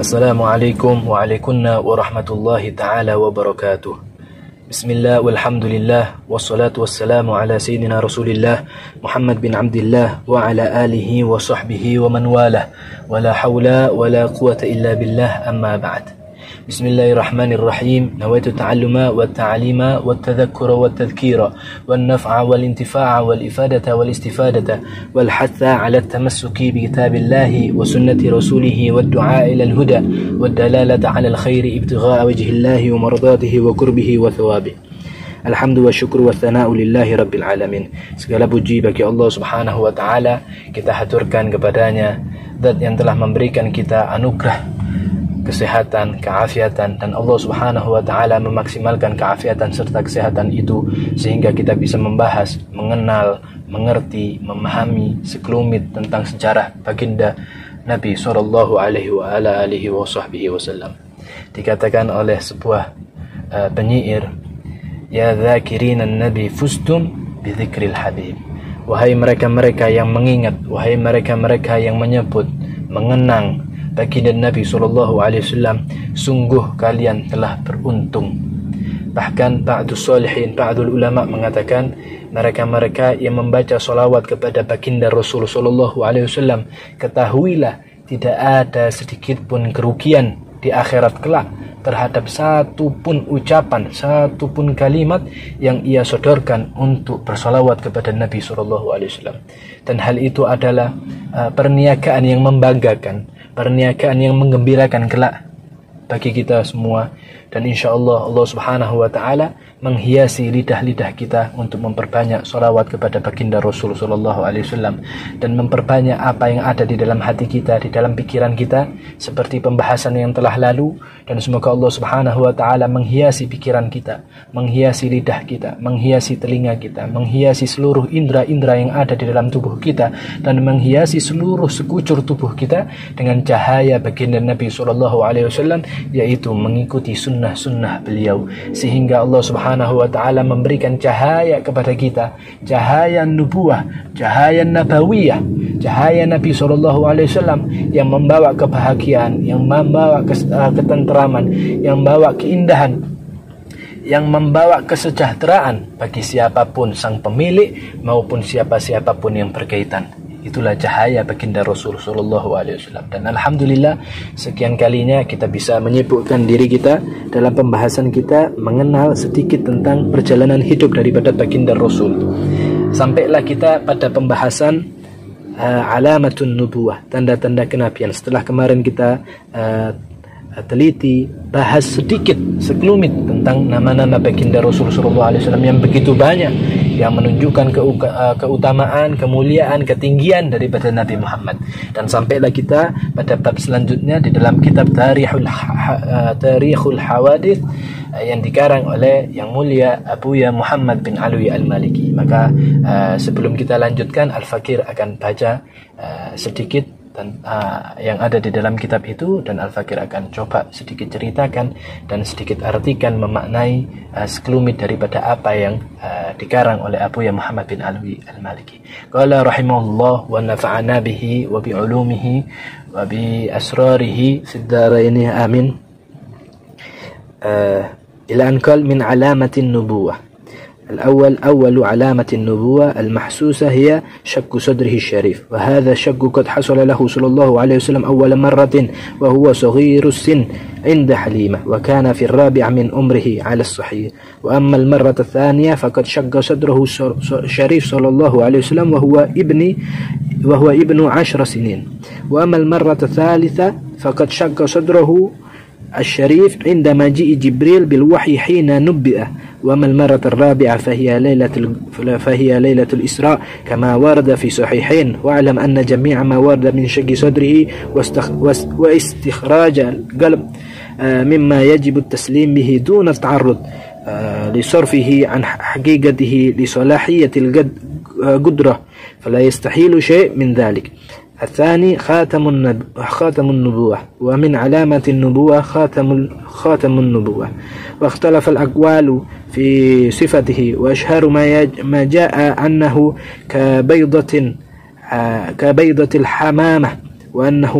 Assalamualaikum warahmatullahi ta'ala wabarakatuh. Bismillah walhamdulillah wassalatu wassalamu ala sayyidina Rasulillah Muhammad bin Abdillah wa ala alihi wa sahbihi wa man walah, wa la hawla wa la quwata illa billah, amma ba'd. Bismillahirrahmanirrahim. Nawaitu ta'alluma wa ta'alima wa tadhakkura wa tadhkira wa naf'a wal intifa'a wal ifadata wal istifadata wal hatha ala tamassuki bi kitabillahi wa sunnati rasulihi wa du'a ila al-huda wa dalalata ala al-khairi ibtigha'a wajhillahi wa mardatihi wa qurbihi wa thawabihi. Alhamdu wa syukru wa thana'u lillahi rabbil alamin. Segala puji bagi Allah subhanahu wa ta'ala. Kita haturkan kepadanya Zat yang telah memberikan kita anugerah kesehatan, keafiatan, dan Allah subhanahu wa ta'ala memaksimalkan keafiatan serta kesehatan itu sehingga kita bisa membahas, mengenal, mengerti, memahami sekelumit tentang sejarah baginda Nabi sallallahu alaihi wa ala alihi wa sahbihi wasallam. Dikatakan oleh sebuah penyair, ya dzakirinan nabi fustum bidzikril habib. Wahai mereka-mereka yang mengingat, wahai mereka-mereka yang menyebut, mengenang baginda Nabi sallallahu alaihi wasallam, sungguh kalian telah beruntung. Bahkan ba'dus solihin, ba'dul ulama mengatakan mereka-mereka yang membaca salawat kepada baginda Rasul sallallahu alaihi wasallam, ketahuilah tidak ada sedikit pun kerugian di akhirat kelak terhadap satu pun ucapan, satu pun kalimat yang ia sodorkan untuk bersalawat kepada Nabi sallallahu alaihi wasallam. Dan hal itu adalah perniagaan yang membanggakan, perniagaan yang menggembirakan kelak bagi kita semua. Dan insyaallah Allah subhanahu wa ta'ala menghiasi lidah-lidah kita untuk memperbanyak salawat kepada baginda Rasul sallallahu alaihi wasallam, dan memperbanyak apa yang ada di dalam hati kita, di dalam pikiran kita, seperti pembahasan yang telah lalu. Dan semoga Allah subhanahu wa ta'ala menghiasi pikiran kita, menghiasi lidah kita, menghiasi telinga kita, menghiasi seluruh indera-indera yang ada di dalam tubuh kita, dan menghiasi seluruh sekucur tubuh kita dengan cahaya baginda Nabi sallallahu alaihi wasallam, yaitu mengikuti sunnah beliau, sehingga Allah subhanahu wa ta'ala memberikan cahaya kepada kita, cahaya nubuah, cahaya nabawiyah, cahaya Nabi sallallahu alaihi wasallam yang membawa kebahagiaan, yang membawa ketentraman, yang membawa keindahan, yang membawa kesejahteraan bagi siapapun sang pemilik maupun siapapun yang berkaitan. Itulah cahaya baginda Rasul sallallahu alaihi wasallam. Dan alhamdulillah sekian kalinya kita bisa menyibukkan diri kita dalam pembahasan kita mengenal sedikit tentang perjalanan hidup daripada baginda Rasul. Sampailah kita pada pembahasan alamatun nubuwah, tanda-tanda kenabian. Setelah kemarin kita teliti, bahas sedikit sekelumit tentang nama-nama baginda Rasul sallallahu alaihi wasallam yang begitu banyak, yang menunjukkan keutamaan, kemuliaan, ketinggian daripada Nabi Muhammad. Dan sampailah kita pada bab selanjutnya di dalam kitab Tarikhul Hawadits yang dikarang oleh yang mulia Abuya Muhammad bin Alwi al-Maliki. Maka sebelum kita lanjutkan, Al-Fakir akan baca sedikit yang ada di dalam kitab itu, dan Al-Fakir akan coba sedikit ceritakan dan sedikit artikan, memaknai sekelumit daripada apa yang dikarang oleh Abuya Muhammad bin Alwi al-Maliki. Qala rahimahullah wa nafa'ana bihi wa bi ulumihi wa bi asrarihi fid dharain, amin. Ila an qal min alamatin nubuwah. أول علامة النبوة المحسوسة هي شق صدره الشريف، وهذا الشق قد حصل له صلى الله عليه وسلم أول مرة وهو صغير السن عند حليمة، وكان في الرابع من عمره على الصحيح. وأما المرة الثانية فقد شق صدره الشريف صلى الله عليه وسلم وهو ابن 10 سنين. وأما المرة الثالثة فقد شق صدره الشريف عندما جاء جبريل بالوحي حين نبئه. وأما المرة الرابعة فهي ليلة الإسراء كما ورد في صحيحين. واعلم أن جميع ما ورد من شق صدره واستخراج القلب مما يجب التسليم به دون التعرض لصرفه عن حقيقته لصلاحية القدرة، فلا يستحيل شيء من ذلك. الثاني خاتم النبوة، ومن علامة النبوة خاتم النبوة. واختلف الأقوال في صفته، وأشهر ما جاء أنه كبيضة الحمامة وأنه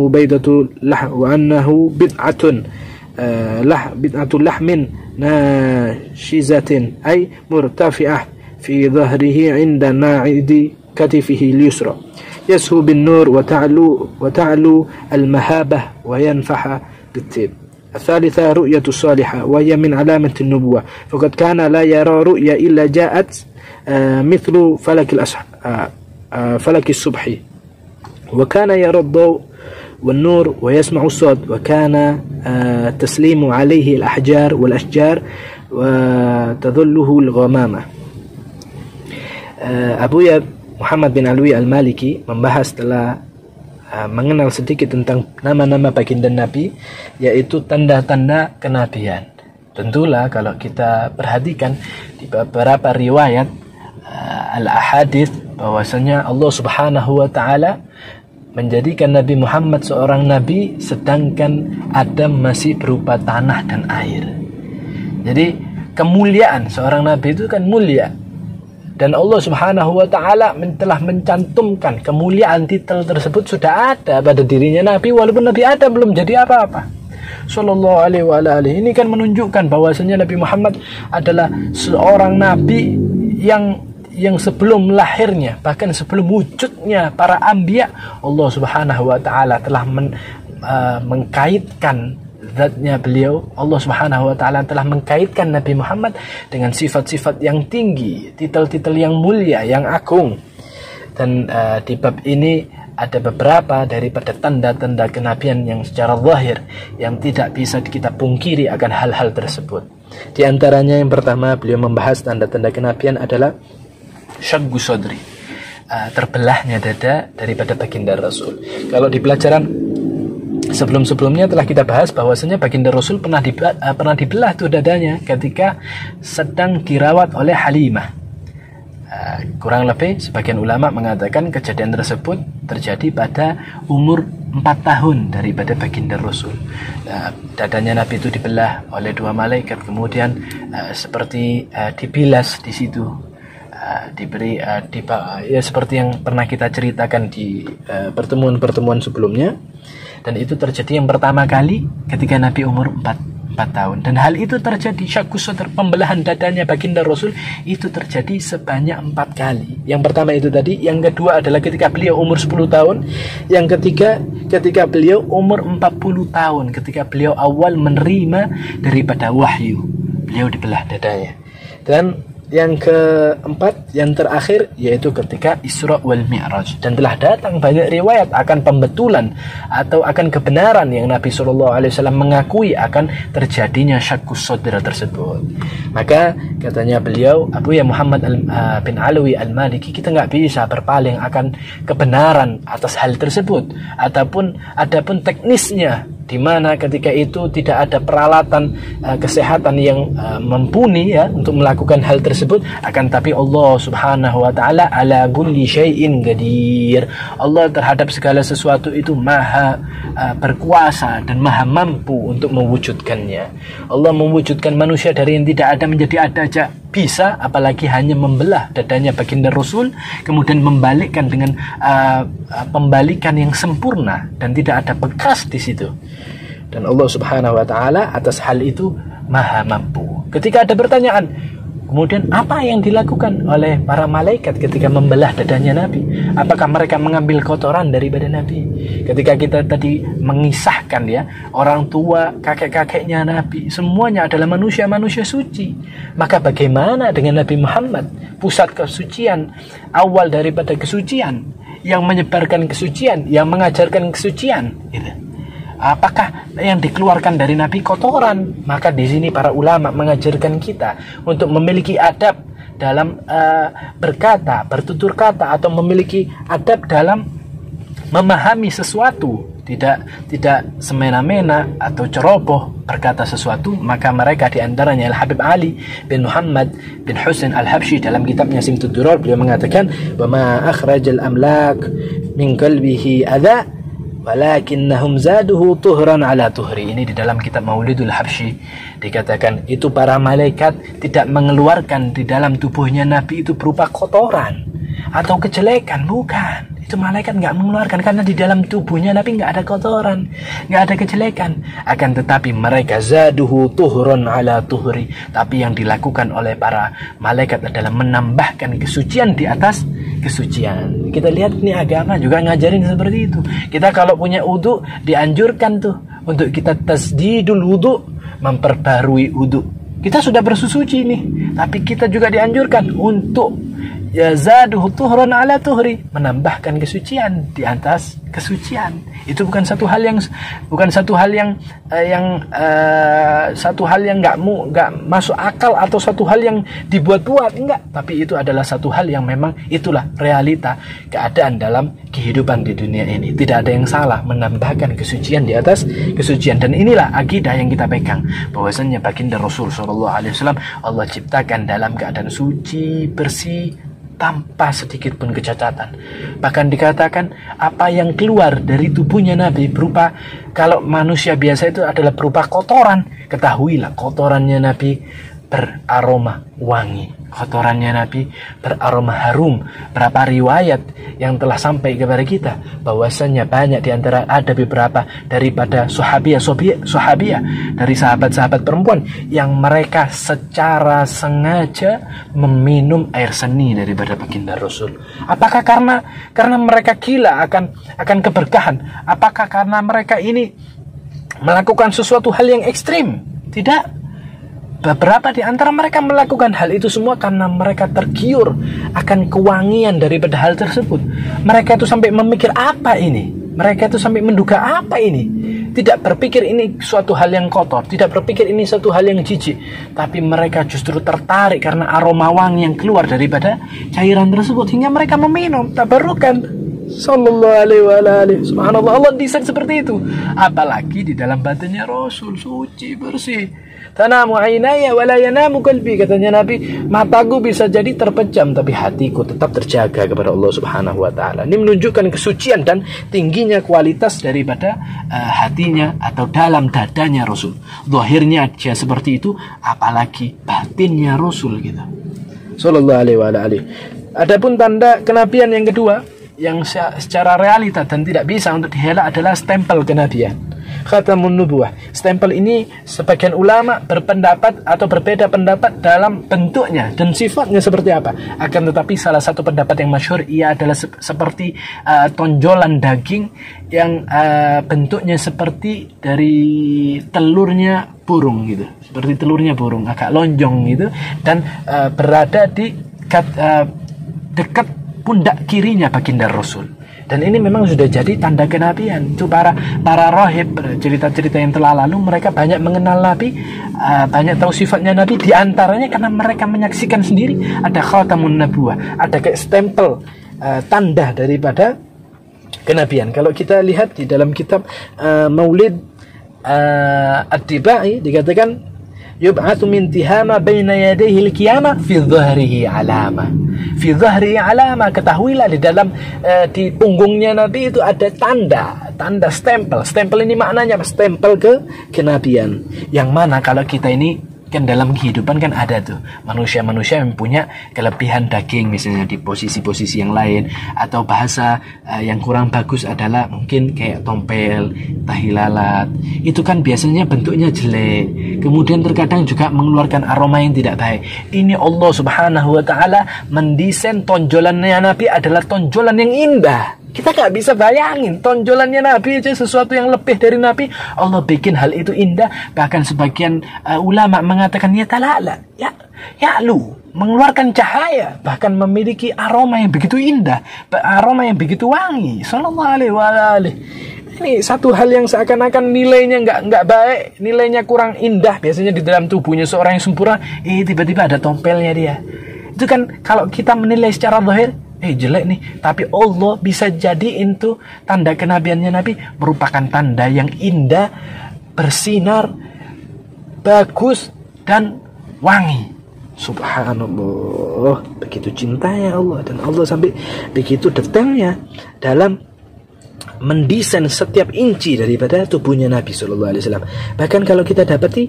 بدعة لحم ناشزة أي مرتفعة في ظهره عند ناعد كتفه اليسرى يسهو بالنور وتعلو المهابة وينفح بالطيب. الثالثة رؤية الصالحة وهي من علامة النبوة، فقد كان لا يرى رؤيا إلا جاءت مثل فلك الصبح، وكان يرى الضوء والنور ويسمع الصوت، وكان تسليم عليه الأحجار والأشجار وتظله الغمامة. Abuya Muhammad bin Alwi al-Maliki membahas telah mengenal sedikit tentang nama-nama baginda Nabi, yaitu tanda-tanda kenabian. Tentulah kalau kita perhatikan di beberapa riwayat al-ahadits bahwasanya Allah Subhanahu wa taala menjadikan Nabi Muhammad seorang nabi sedangkan Adam masih berupa tanah dan air. Jadi kemuliaan seorang nabi itu kan mulia. Dan Allah Subhanahu wa taala telah mencantumkan kemuliaan titel tersebut sudah ada pada dirinya Nabi walaupun Nabi Adam belum jadi apa-apa. Sallallahu alaihi wa alihi. Ini kan menunjukkan bahwasanya Nabi Muhammad adalah seorang nabi yang sebelum lahirnya, bahkan sebelum wujudnya para anbiya, Allah Subhanahu wa taala telah mengkaitkan zatnya beliau. Allah Subhanahu wa taala telah mengkaitkan Nabi Muhammad dengan sifat-sifat yang tinggi, titel-titel yang mulia, yang agung. Dan di bab ini ada beberapa daripada tanda-tanda kenabian yang secara zahir yang tidak bisa kita pungkiri akan hal-hal tersebut. Di antaranya yang pertama beliau membahas tanda-tanda kenabian adalah syaggu sodri, terbelahnya dada daripada baginda Rasul. Kalau di pelajaran sebelum-sebelumnya telah kita bahas bahwasanya baginda Rasul pernah dibelah tuh dadanya ketika sedang dirawat oleh Halimah. Kurang lebih sebagian ulama mengatakan kejadian tersebut terjadi pada umur 4 tahun daripada baginda Rasul. Dadanya Nabi itu dibelah oleh 2 malaikat, kemudian seperti dibilas di situ. Ya seperti yang pernah kita ceritakan di pertemuan-pertemuan sebelumnya. Dan itu terjadi yang pertama kali ketika Nabi umur 4 tahun. Dan hal itu terjadi, syakkus pembelahan dadanya baginda Rasul itu terjadi sebanyak 4 kali. Yang pertama itu tadi, yang kedua adalah ketika beliau umur 10 tahun, yang ketiga ketika beliau umur 40 tahun, ketika beliau awal menerima daripada wahyu, beliau dibelah dadanya. Dan yang keempat, yang terakhir, yaitu ketika Isra wal Mi'raj. Dan telah datang banyak riwayat akan pembetulan atau akan kebenaran yang Nabi SAW mengakui akan terjadinya syakkus sodra tersebut. Maka katanya beliau, Abuya Muhammad bin Alwi al-Maliki, kita nggak bisa berpaling akan kebenaran atas hal tersebut. Adapun teknisnya, di mana ketika itu tidak ada peralatan kesehatan yang mumpuni ya untuk melakukan hal tersebut, akan tapi Allah Subhanahu wa taala ala kulli syai'in qadir. Allah terhadap segala sesuatu itu maha berkuasa dan maha mampu untuk mewujudkannya. Allah mewujudkan manusia dari yang tidak ada menjadi ada aja bisa, apalagi hanya membelah dadanya baginda Rasul, kemudian membalikkan dengan pembalikan yang sempurna dan tidak ada bekas di situ. Dan Allah Subhanahu wa taala atas hal itu maha mampu. Ketika ada pertanyaan, kemudian apa yang dilakukan oleh para malaikat ketika membelah dadanya Nabi? Apakah mereka mengambil kotoran daripada Nabi? Ketika kita tadi mengisahkan ya, orang tua, kakek-kakeknya Nabi, semuanya adalah manusia-manusia suci. Maka bagaimana dengan Nabi Muhammad, pusat kesucian, awal daripada kesucian, yang menyebarkan kesucian, yang mengajarkan kesucian, gitu. Apakah yang dikeluarkan dari Nabi kotoran? Maka di sini para ulama mengajarkan kita untuk memiliki adab dalam berkata, bertutur kata, atau memiliki adab dalam memahami sesuatu, tidak semena-mena atau ceroboh berkata sesuatu. Maka mereka diantaranya Al-Habib Ali bin Muhammad bin Husain Al-Habsyi dalam kitabnya Simtud Durar, beliau mengatakan, wa ma akhrajal amlak min qalbihi adha walakinnahum zaduhu tuhran ala tuhri. Ini di dalam kitab Maulidul Habsyi dikatakan itu para malaikat tidak mengeluarkan di dalam tubuhnya Nabi itu berupa kotoran atau kejelekan, bukan. itu malaikat nggak mengeluarkan, karena di dalam tubuhnya Nabi nggak ada kotoran, nggak ada kejelekan. Akan tetapi mereka zaduhu tuhron ala tuhri, tapi yang dilakukan oleh para malaikat adalah menambahkan kesucian di atas kesucian. Kita lihat nih, agama juga ngajarin seperti itu. Kita kalau punya wudu dianjurkan tuh untuk kita tasdidul wudu, memperbarui wudu. Kita sudah bersuci nih, tapi kita juga dianjurkan untuk yazaduhu tuhran ala tuhri, menambahkan kesucian di atas kesucian. Itu bukan satu hal yang nggak masuk akal atau satu hal yang dibuat-buat, enggak, tapi itu adalah satu hal yang memang itulah realita keadaan dalam kehidupan di dunia ini. Tidak ada yang salah menambahkan kesucian di atas kesucian, dan inilah akidah yang kita pegang, bahwasanya baginda Rasul SAW Allah ciptakan dalam keadaan suci, bersih, tanpa sedikit pun kecacatan. Bahkan dikatakan apa yang keluar dari tubuhnya Nabi berupa, kalau manusia biasa itu adalah berupa kotoran, ketahuilah kotorannya Nabi beraroma wangi, kotorannya Nabi beraroma harum. Berapa riwayat yang telah sampai kepada kita bahwasanya banyak diantara, ada beberapa daripada sahabiyah dari sahabat-sahabat perempuan yang mereka secara sengaja meminum air seni daripada baginda Rasul. Apakah karena mereka gila akan keberkahan? Apakah karena mereka ini melakukan sesuatu hal yang ekstrim? Tidak. Beberapa di antara mereka melakukan hal itu semua karena mereka tergiur akan kewangian daripada hal tersebut. Mereka itu sampai memikir apa ini? Mereka itu sampai menduga apa ini? Tidak berpikir ini suatu hal yang kotor, tidak berpikir ini suatu hal yang jijik, tapi mereka justru tertarik karena aroma wangi yang keluar daripada cairan tersebut, hingga mereka meminum. Tabarukan sallallahu alaihi wa alihi. Subhanallah, Allah desain seperti itu. Apalagi di dalam batinnya Rasul suci, bersih. Tanamu ainaya wa la yanamu qalbi, katanya Nabi, mataku bisa jadi terpejam tapi hatiku tetap terjaga kepada Allah Subhanahu wa taala. Ini menunjukkan kesucian dan tingginya kualitas daripada hatinya atau dalam dadanya Rasul. Zahirnya dia seperti itu, apalagi batinnya Rasul gitu. Sallallahu alaihi wa alihi. Adapun tanda kenabian yang kedua yang secara realita dan tidak bisa untuk dihela adalah stempel kenabian, khatamun nubuwah. Stempel ini sebagian ulama berpendapat atau berbeda pendapat dalam bentuknya dan sifatnya seperti apa. Akan tetapi salah satu pendapat yang masyhur ia adalah seperti tonjolan daging yang bentuknya seperti dari telurnya burung gitu, seperti telurnya burung, agak lonjong gitu, dan berada di dekat pundak kirinya baginda Rasul. Dan ini memang sudah jadi tanda kenabian. Itu para rahib, cerita-cerita yang telah lalu, mereka banyak mengenal Nabi, banyak tahu sifatnya Nabi, di antaranya karena mereka menyaksikan sendiri ada khatamun nubuwah, ada kayak stempel, tanda daripada kenabian. Kalau kita lihat di dalam kitab Maulid Ad-Dibai dikatakan yub'atsu min tihama baina yadayhi al-qiyamah fi dhahrihi alama. Fi dhahrihi alama, ketahuilah di dalam di punggungnya Nabi itu ada tanda stempel. Stempel ini maknanya stempel kenabian. Yang mana kalau kita ini kan dalam kehidupan kan ada tuh manusia-manusia yang punya kelebihan daging misalnya di posisi-posisi yang lain, atau bahasa yang kurang bagus adalah mungkin kayak tompel, tahi lalat. Itu kan biasanya bentuknya jelek, kemudian terkadang juga mengeluarkan aroma yang tidak baik. Ini Allah Subhanahu wa taala mendesain tonjolannya Nabi adalah tonjolan yang indah. Kita gak bisa bayangin tonjolannya Nabi aja, sesuatu yang lebih dari Nabi, Allah bikin hal itu indah. Bahkan sebagian ulama mengatakan ya talala, ya lu mengeluarkan cahaya, bahkan memiliki aroma yang begitu indah, aroma yang begitu wangi. Sallallahu alaihi wasallam. Ini satu hal yang seakan-akan nilainya nggak baik, nilainya kurang indah. Biasanya di dalam tubuhnya seorang yang sempurna, tiba-tiba ada tompelnya dia. Itu kan kalau kita menilai secara zahir, jelek nih, tapi Allah bisa jadiin tuh tanda kenabiannya Nabi merupakan tanda yang indah, bersinar, bagus, dan wangi. Subhanallah, begitu cintanya Allah, dan Allah sampai begitu detailnya dalam mendesain setiap inci daripada tubuhnya Nabi Shallallahu Alaihi Wasallam. Bahkan kalau kita dapati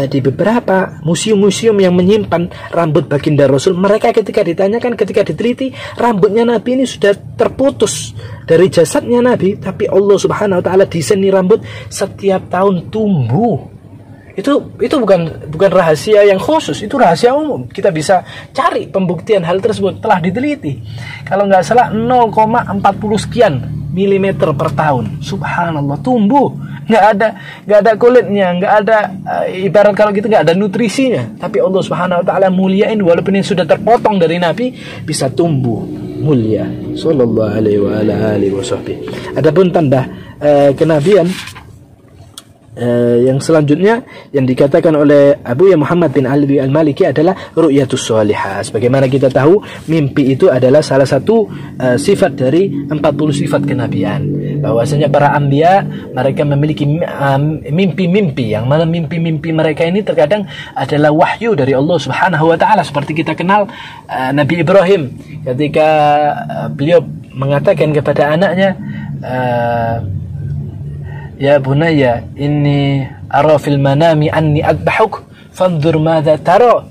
di beberapa museum-museum yang menyimpan rambut baginda Rasul, mereka ketika ditanyakan, ketika diteliti, rambutnya Nabi ini sudah terputus dari jasadnya Nabi, tapi Allah Subhanahu Wa Taala desain rambut setiap tahun tumbuh. Itu bukan rahasia yang khusus, itu rahasia umum. Kita bisa cari pembuktian hal tersebut, telah diteliti. Kalau nggak salah 0,40 sekian milimeter per tahun. Subhanallah, tumbuh. Nggak ada kulitnya, nggak ada ibarat kalau gitu nggak ada nutrisinya. Tapi Allah Subhanahu Wa Taala muliain, walaupun ini sudah terpotong dari Nabi, bisa tumbuh mulia. Sallallahu alaihi wasallam. Adapun tanda kenabian yang selanjutnya yang dikatakan oleh Abu Ya Muhammad bin Ali Al-Maliki adalah ru'yatus sholihah. Sebagaimana kita tahu, mimpi itu adalah salah satu sifat dari 40 sifat kenabian. Bahwasanya para anbiya mereka memiliki mimpi-mimpi, yang mana mimpi-mimpi mereka ini terkadang adalah wahyu dari Allah Subhanahu Wa Taala. Seperti kita kenal Nabi Ibrahim ketika beliau mengatakan kepada anaknya, ya bunayya inni ara fil manami anni adbahuk fanzur madza tara.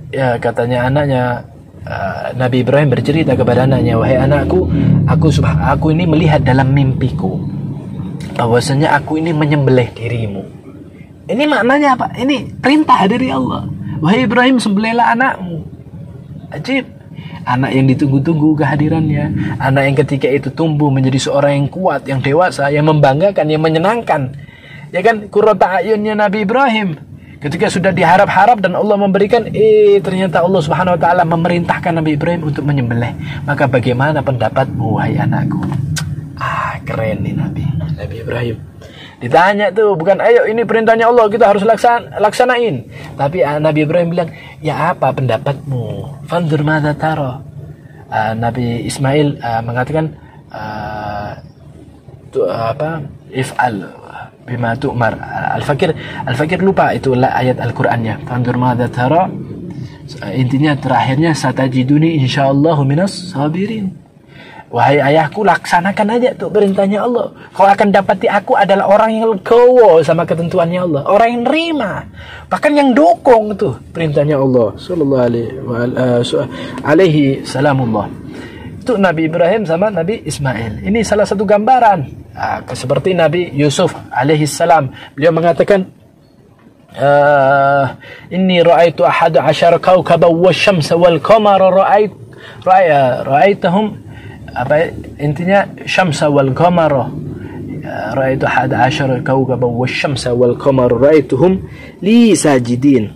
Ya, katanya anaknya, Nabi Ibrahim bercerita kepada anaknya, wahai anakku, aku ini melihat dalam mimpiku bahwasanya aku ini menyembelih dirimu. Ini maknanya apa? Ini perintah dari Allah. Wahai Ibrahim, sembelihlah anakmu. Ajib. Anak yang ditunggu-tunggu kehadirannya, anak yang ketika itu tumbuh menjadi seorang yang kuat, yang dewasa, yang membanggakan, yang menyenangkan. Ya kan, qurrata ayunnya Nabi Ibrahim ketika sudah diharap-harap dan Allah memberikan, ternyata Allah Subhanahu Wa Taala memerintahkan Nabi Ibrahim untuk menyembelih. Maka bagaimana pendapatmu, wahai anakku? Keren nih Nabi Ibrahim. Ditanya tuh, bukan ayo ini perintahnya Allah kita harus laksanain, tapi Nabi Ibrahim bilang, ya apa pendapatmu? Fanzur madza tara. Nabi Ismail mengatakan, if'al bima tu'mar. Al-Fakir lupa itu ayat Al-Qur'annya. Fanzur madza tara. Intinya terakhirnya satajiduni insyaallah minas sabirin. Wahai ayahku, laksanakan aja tuh perintahnya Allah. Kau akan dapati aku adalah orang yang legowo sama ketentuannya Allah, orang yang nerima, bahkan yang dukung tuh perintahnya Allah. Sallallahu alaihi salamullah. Itu Nabi Ibrahim sama Nabi Ismail. Ini salah satu gambaran. Seperti Nabi Yusuf alaihi salam, beliau mengatakan, inni ra'aitu ahada asyara kawkaban wasyamsa wal qamara ra'aitahum, intinya syamsa wal qamara ra'aitu 11 kawkaban wasyamsa wal qamara ra'aituhum li sajidin.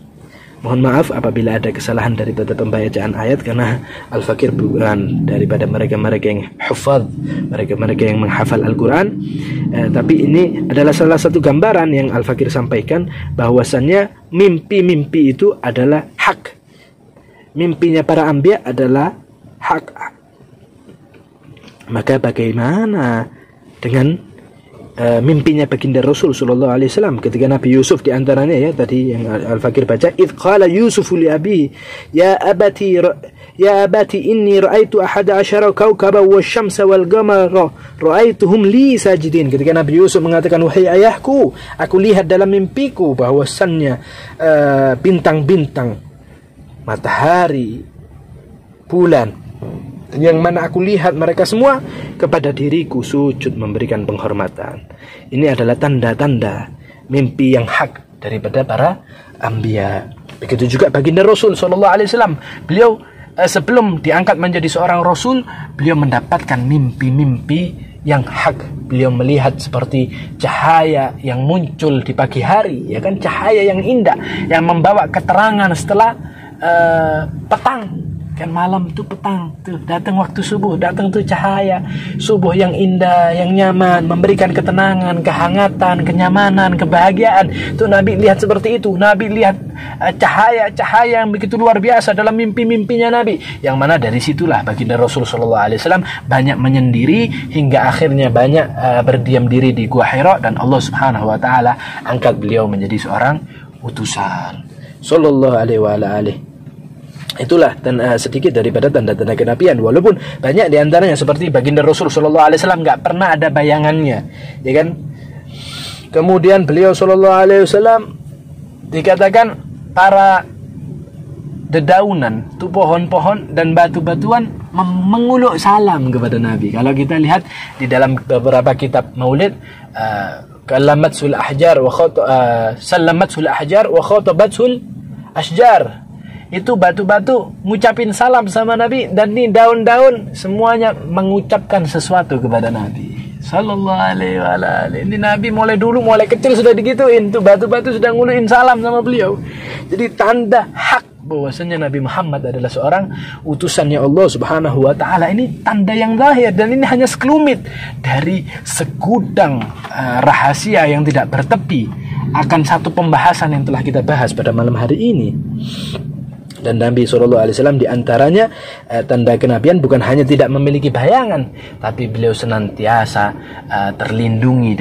Mohon maaf apabila ada kesalahan daripada pembacaan ayat, karena Al-Fakir bukan daripada mereka-mereka yang hufaz, mereka-mereka yang menghafal Al-Quran. Tapi ini adalah salah satu gambaran yang Al-Fakir sampaikan, bahwasannya mimpi-mimpi itu adalah hak. Mimpinya para anbiya adalah hak. Maka bagaimana dengan mimpinya baginda Rasul sallallahu alaihi wasallam ketika Nabi Yusuf diantaranya, ya tadi yang Al-Fakir baca, id qala Yusuf li abi ya abati inni ra'aitu 11 kawkaban wasyamsa wal qamara ra'aituhum li sajidin. Ketika Nabi Yusuf mengatakan, wahai ayahku, aku lihat dalam mimpiku bahwasannya bintang-bintang, matahari, bulan, yang mana aku lihat mereka semua kepada diriku sujud memberikan penghormatan. Ini adalah tanda-tanda mimpi yang hak daripada para anbiya. Begitu juga baginda Rasul sallallahu alaihi wasallam. Beliau sebelum diangkat menjadi seorang rasul, beliau mendapatkan mimpi-mimpi yang hak. Beliau melihat seperti cahaya yang muncul di pagi hari, ya kan, cahaya yang indah yang membawa keterangan setelah petang. Kan malam itu petang tuh, datang waktu subuh, datang tuh cahaya subuh yang indah, yang nyaman, memberikan ketenangan, kehangatan, kenyamanan, kebahagiaan. Tuh Nabi lihat seperti itu. Nabi lihat cahaya-cahaya yang begitu luar biasa dalam mimpi-mimpinya Nabi, yang mana dari situlah baginda Rasul sallallahu alaihi wasallam banyak menyendiri hingga akhirnya banyak berdiam diri di Gua Hira, dan Allah Subhanahu wa taala angkat beliau menjadi seorang utusan sallallahu alaihi wa alihi Itulah sedikit daripada tanda-tanda kenabian. Walaupun banyak diantaranya seperti baginda Rasul Shallallahu Alaihi Wasallam nggak pernah ada bayangannya, ya kan? Kemudian beliau Shallallahu Alaihi Wasallam dikatakan para dedaunan, tuh pohon-pohon dan batu-batuan menguluk salam kepada Nabi. Kalau kita lihat di dalam beberapa kitab Maulid, kalamatsul ahjar wa sallamatsul ahjar wa khatabatsul ashjar. Itu batu-batu ngucapin salam sama Nabi, dan nih daun-daun semuanya mengucapkan sesuatu kepada Nabi Sallallahu alaihi wasallam. Ini Nabi mulai kecil sudah digituin, tuh batu-batu sudah nguluin salam sama beliau. Jadi tanda hak bahwasanya Nabi Muhammad adalah seorang utusannya Allah Subhanahu wa taala. Ini tanda yang zahir, dan ini hanya sekelumit dari segudang rahasia yang tidak bertepi akan satu pembahasan yang telah kita bahas pada malam hari ini. Dan Nabi SAW diantaranya tanda kenabian bukan hanya tidak memiliki bayangan, tapi beliau senantiasa terlindungi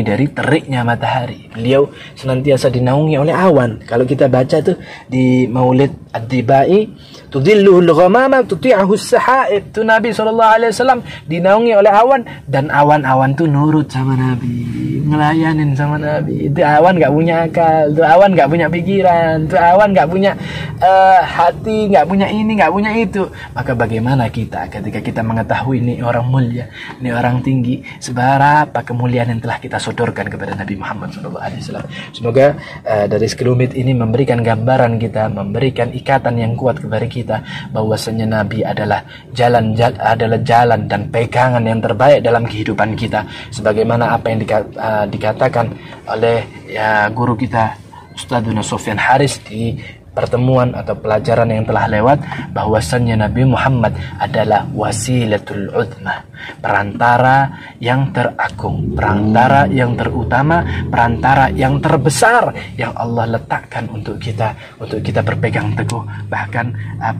dari teriknya matahari. Beliau senantiasa dinaungi oleh awan. Kalau kita baca tuh di Maulid Ad-Dibai, tudilluhul ghamama tuti'ahu as-sahaib. Tuh Nabi SAW dinaungi oleh awan, dan awan-awan tuh nurut sama Nabi, ngelayanin sama Nabi. Itu awan gak punya akal, itu awan gak punya pikiran, itu awan gak punya hati, gak punya ini, gak punya itu. Maka bagaimana kita ketika kita mengetahui ini orang mulia, ini orang tinggi, seberapa kemuliaan yang telah kita sodorkan kepada Nabi Muhammad SAW. Semoga dari sekelumit ini memberikan gambaran kita, memberikan ikatan yang kuat kepada kita bahwasanya Nabi adalah jalan dan pegangan yang terbaik dalam kehidupan kita, sebagaimana apa yang dikatakan oleh guru kita Ustadzuna Sofyan Haris di pertemuan atau pelajaran yang telah lewat, bahwasannya Nabi Muhammad adalah wasilatul uzma, perantara yang teragung, perantara yang terutama, perantara yang terbesar yang Allah letakkan untuk kita berpegang teguh. Bahkan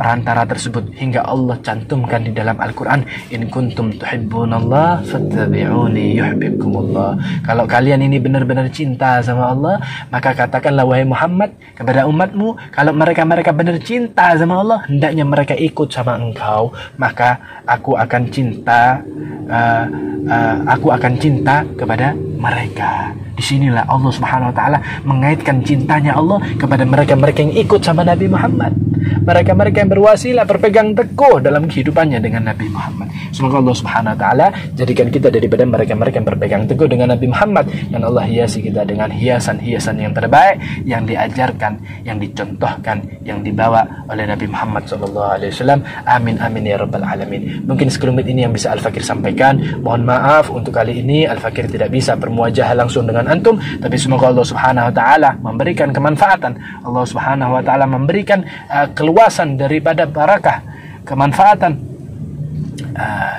perantara tersebut hingga Allah cantumkan di dalam Al-Quran, in kuntum tuhibbunallah fattabi'uni yuhibbukumullah. Kalau kalian ini benar-benar cinta sama Allah, maka katakanlah wahai Muhammad kepada umatmu, kalau mereka benar cinta sama Allah, hendaknya mereka ikut sama engkau, maka aku akan cinta kepada mereka. Disinilah Allah Subhanahu wa taala mengaitkan cintanya Allah kepada mereka-mereka yang ikut sama Nabi Muhammad, mereka-mereka yang berwasilah, berpegang teguh dalam kehidupannya dengan Nabi Muhammad. Semoga Allah Subhanahu wa taala jadikan kita daripada mereka-mereka yang berpegang teguh dengan Nabi Muhammad, dan Allah hiasi kita dengan hiasan-hiasan yang terbaik yang diajarkan, yang dicontohkan, yang dibawa oleh Nabi Muhammad SAW. Amin amin ya rabbal alamin. Mungkin sekelumit ini yang bisa Al-Fakir sampaikan. Mohon maaf untuk kali ini Al-Fakir tidak bisa bermuajah langsung dengan antum, tapi semoga Allah Subhanahu wa taala memberikan kemanfaatan, Allah Subhanahu wa taala memberikan keluasan daripada barakah, kemanfaatan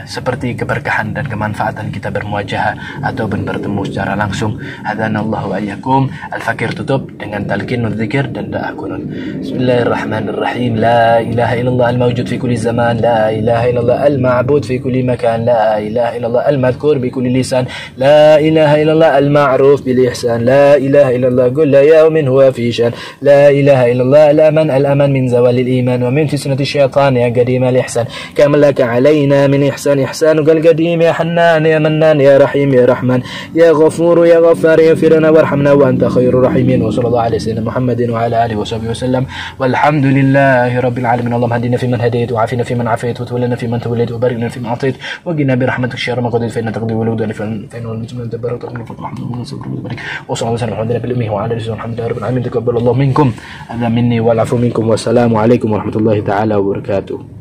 seperti keberkahan dan kemanfaatan kita bermuajah ataupun bertemu secara langsung. Hadanallahu wa iyyakum. Al-Fakir tutup dengan talqinul dzikir dan doa kunut. Bismillahirrahmanirrahim. La ilaha illallah al-mawjud fi kulli zaman, la ilaha illallah al-ma'bud fi kulli makan, la ilaha illallah al-madhkur bi kulli lisan, la ilaha illallah al-ma'ruf bil ihsan, la ilaha illallah kullu yawmin huwa fi shan, la ilaha illallah al-aman min zawalil iman wa min fitnati syaitan ya qadim al-ihsan, kama laka alaina من إحسان إحسانك القديم يا حنان يا منان يا رحيم يا رحمن يا غفور يا غفار اغفر لنا وارحمنا وأنت خير الراحمين. وصلى الله على سيدنا محمد وعلى آله وصحبه وسلم والحمد لله رب العالمين. اللهم هدنا فيمن هديت وعافنا فيمن عافيت وتولنا فيمن توليت وبارك لنا فيما أعطيت وقنا برحمتك شر ما قضيت فإنك تقضي ولا يقضى فإنه المسلمين تبارك وتعالى. وصلى الله وسلم على نبينا وعلى آله وصحبه الحمد لله رب العالمين. تقبل الله منكم هذا مني والعفو منكم والسلام عليكم ورحمة الله تعالى وبركاته.